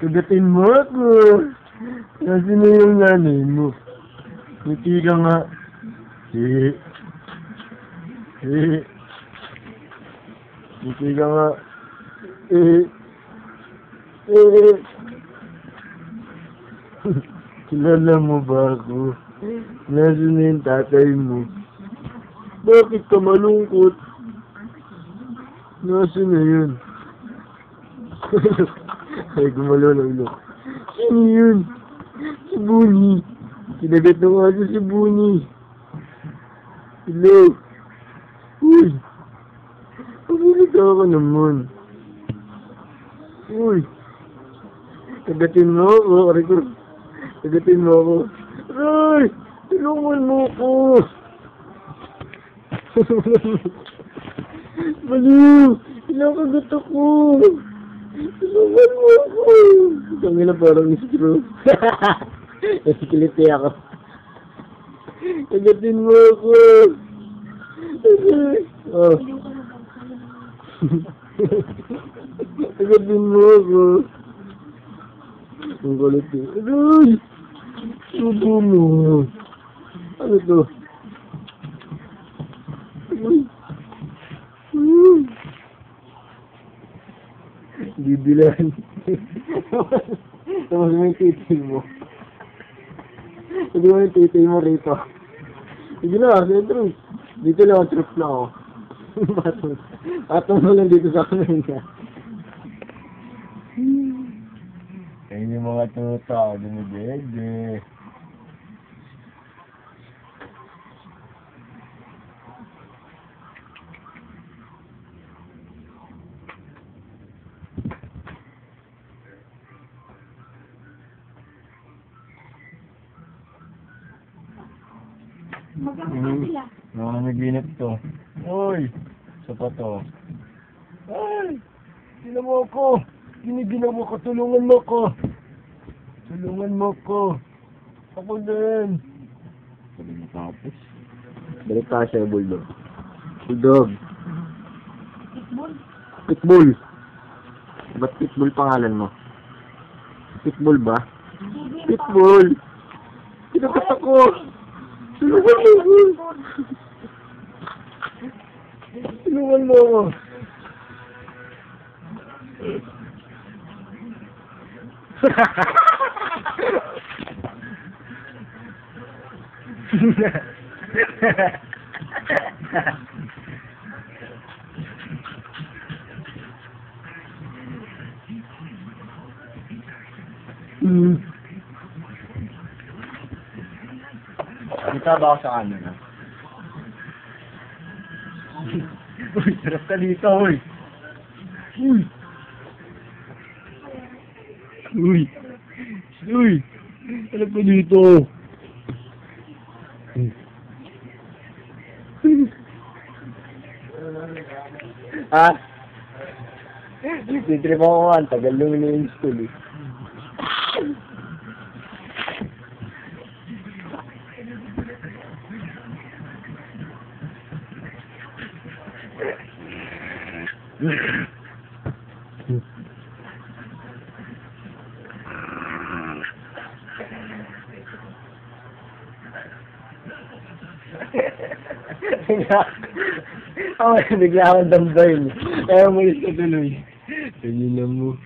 Kagatin mo ako. Kasi na yung nanay mo. Ngiti ka nga. Ngiti ka nga. Kilala mo ba ako? Nasaan na yung tatay mo? Bakit ka malungkot? Nasaan na yun? Ay, gumalaw na ulo. Sino yun? Si Bunny. Kinagat ng aso si Bunny. Hello? Uy! Pagkilita ka naman. Uy! Kagatin mo ako. Aray ko. Kagatin mo ako. Aray! Tulungan mo ako! Baliw! Ilang kagat ako! Tulungan mo ako! Tangina parang screw. Nasikiliti ako. Kagatin mo ako! Oh. Kagatin mo ako! Ang kulit eh. Aray! Subo mo! Ano to? Bibilan. Tapos mo yung titay mo. Hindi mo yung titay mo rito. Sige na, sentro. Dito lang, trip na ako. Patong mo lang dito sa kanan niya. Ayun yung mga tuta, dumidede. Nanaginip to. Uy! Isa pa to. Ay! Sino mo ako? Giniginaw mo ko. Tulungan mo ko. Tulungan mo ko. Ako din. Sabi mo tapos. Balik ka siya, Bulldog. Bulldog. Pitbull? Pitbull. Ba't Pitbull pangalan mo? Pitbull ba? Pitbull. Kinagat ako. Tulungan mo ako. Tulungan mo ako. Kita ba ako sa camera? Uy, sarap ka dito, uy! Uy! Uy! Uy! Sarap ka dito! Ah! Titrip ako nga, tagal nung ini-install eh. Bigla akong damdamin. Kaya mo yung tuloy. Ganyan na mo.